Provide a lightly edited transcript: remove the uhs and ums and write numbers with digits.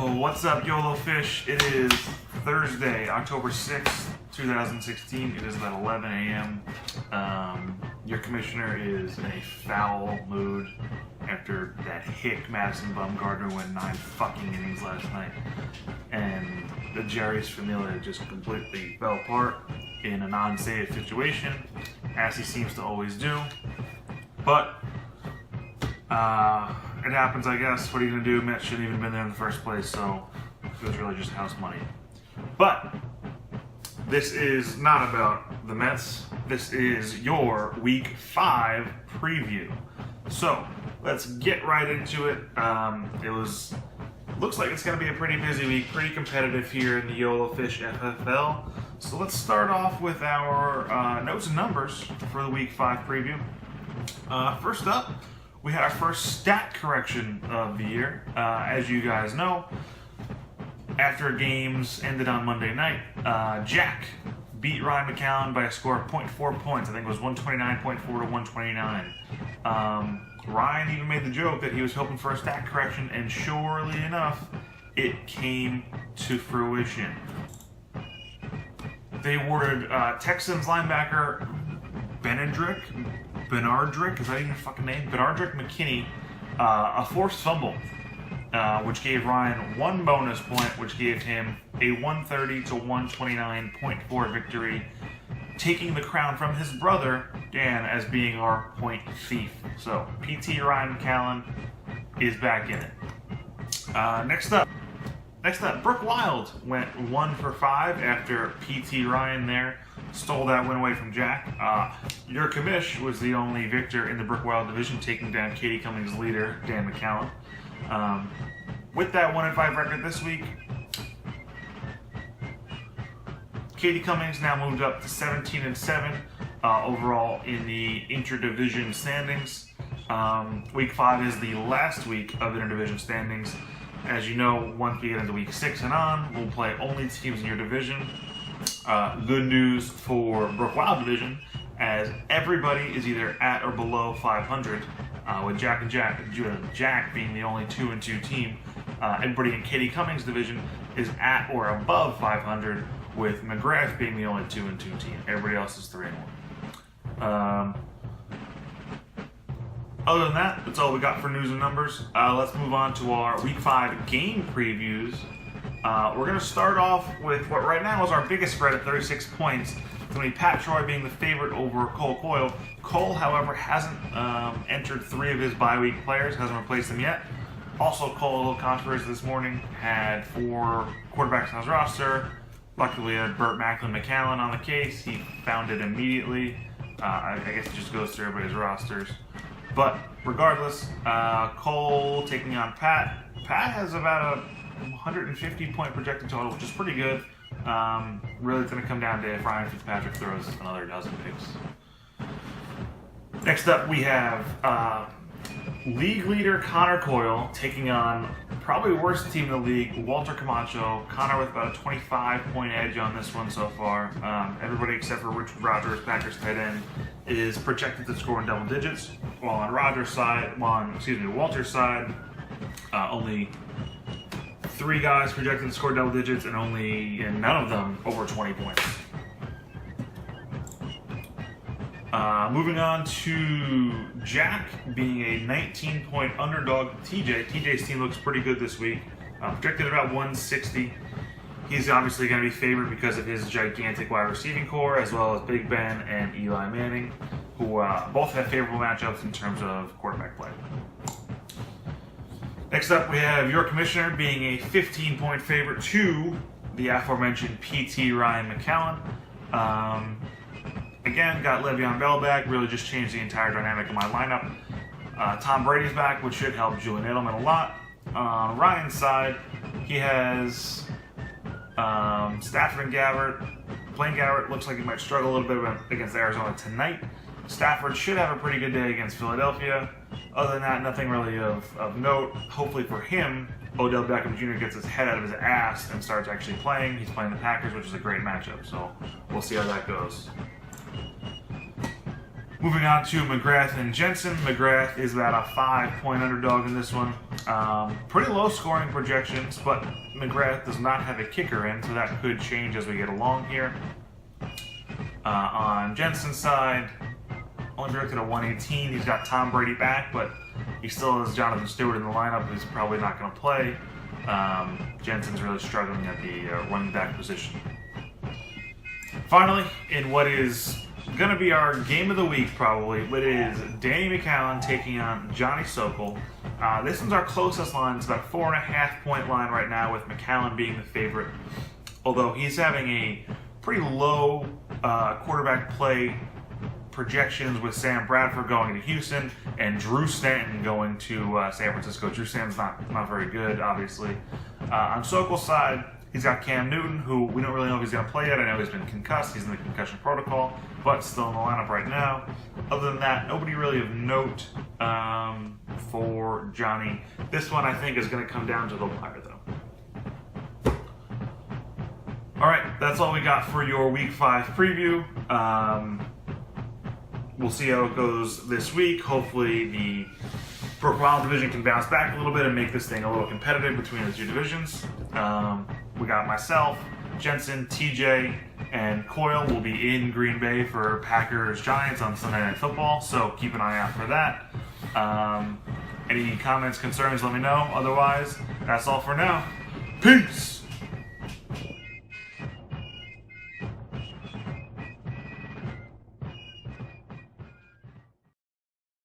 Yo, what's up, YOLOFISH? It is Thursday, October 6th, 2016. It is about 11 a.m. Your commissioner is in a foul mood after that hick Madison Bumgarner went 9 fucking innings last night. And the Jerry's familia just completely fell apart in a non-save situation, as he seems to always do. But it happens, I guess. What are you going to do? Mets shouldn't even have been there in the first place, so it was really just house money. But this is not about the Mets. This is your Week 5 preview. So let's get right into it. Looks like it's going to be a pretty busy week, pretty competitive here in the YOLOFISH FFL. So let's start off with our notes and numbers for the Week 5 preview. First up, we had our first stat correction of the year. As you guys know, after games ended on Monday night, Jack beat Ryan McCallum by a score of 0.4 points. I think it was 129.4 to 129. Ryan even made the joke that he was hoping for a stat correction, and surely enough, it came to fruition. They awarded Texans linebacker Benardrick, is that even your fucking name? Benardrick McKinney, a forced fumble, which gave Ryan 1 bonus point, which gave him a 130 to 129.4 victory, taking the crown from his brother, Dan, as being our point thief. So, PT Ryan McCallum is back in it. Next up, Brooke Wild went 1 for 5 after PT Ryan there stole that win away from Jack. Your commish was the only victor in the Brooke Wild division, taking down Katie Cummings' leader, Dan McCallum. With that 1-5 record this week, Katie Cummings now moved up to 17-7 overall in the interdivision standings. Week 5 is the last week of interdivision standings. As you know, once we get into Week 6 and on, we'll play only teams in your division. Good news for Brooke Wild division, as everybody is either at or below 500, with Jack being the only 2-2 team. Everybody in Katie Cummings division is at or above 500, with McGrath being the only 2-2 team. Everybody else is 3-1. Other than that, that's all we got for news and numbers. Let's move on to our Week 5 game previews. We're going to start off with what right now is our biggest spread at 36 points. It's going to be Pat Troy being the favorite over Cole Coyle. Cole, however, hasn't entered 3 of his bye week players, hasn't replaced them yet. Also, Cole, a little controversy this morning, had 4 quarterbacks on his roster. Luckily, had Burt Macklin McCallan on the case. He found it immediately. I guess it just goes through everybody's rosters. But regardless, Cole taking on Pat. Pat has about a 150-point projected total, which is pretty good. Really, it's going to come down to if Ryan Fitzpatrick throws another dozen picks. Next up, we have league leader Connor Coyle taking on probably worst team in the league, Walter Camacho. Connor with about a 25-point edge on this one so far. Everybody except for Richard Rodgers, Packers tight end, is projected to score in double digits. While on Walter's side, only 3 guys projected to score double digits, and none of them over 20 points. Moving on to Jack being a 19-point underdog. TJ's team looks pretty good this week. Projected about 160. He's obviously going to be favored because of his gigantic wide receiving core, as well as Big Ben and Eli Manning, who both have favorable matchups in terms of quarterback play. Next up, we have your commissioner being a 15-point favorite to the aforementioned PT Ryan McCallum. Again, got Le'Veon Bell back, really just changed the entire dynamic of my lineup. Tom Brady's back, which should help Julian Edelman a lot. On Ryan's side, he has Stafford and Gabbert. Blaine Gabbert looks like he might struggle a little bit against Arizona tonight. Stafford should have a pretty good day against Philadelphia. Other than that, nothing really of note. Hopefully for him, Odell Beckham Jr. gets his head out of his ass and starts actually playing. He's playing the Packers, which is a great matchup, so we'll see how that goes. Moving on to McGrath and Jensen. McGrath is about a 5-point underdog in this one. Pretty low scoring projections, but McGrath does not have a kicker in, so that could change as we get along here. On Jensen's side, only projected a 118. He's got Tom Brady back, but he still has Jonathan Stewart in the lineup, who's probably not going to play. Jensen's really struggling at the running back position. Finally, in what is going to be our game of the week, probably, it is Danny McCallum taking on Johnny Sokol. This one's our closest line. It's about a 4.5 point line right now, with McCallum being the favorite. Although he's having a pretty low quarterback play projections, with Sam Bradford going to Houston and Drew Stanton going to San Francisco. Drew Stanton's not very good, obviously. On Sokol's side, he's got Cam Newton, who we don't really know if he's going to play yet. I know he's been concussed. He's in the concussion protocol, but still in the lineup right now. Other than that, nobody really of note for Johnny. This one, I think, is going to come down to the wire, though. All right, that's all we got for your Week 5 preview. We'll see how it goes this week. Hopefully the Brook Wild division can bounce back a little bit and make this thing a little competitive between the two divisions. We got myself, Jensen, TJ, and Coyle will be in Green Bay for Packers-Giants on Sunday Night Football, so keep an eye out for that. Any comments, concerns, let me know. Otherwise, that's all for now. Peace!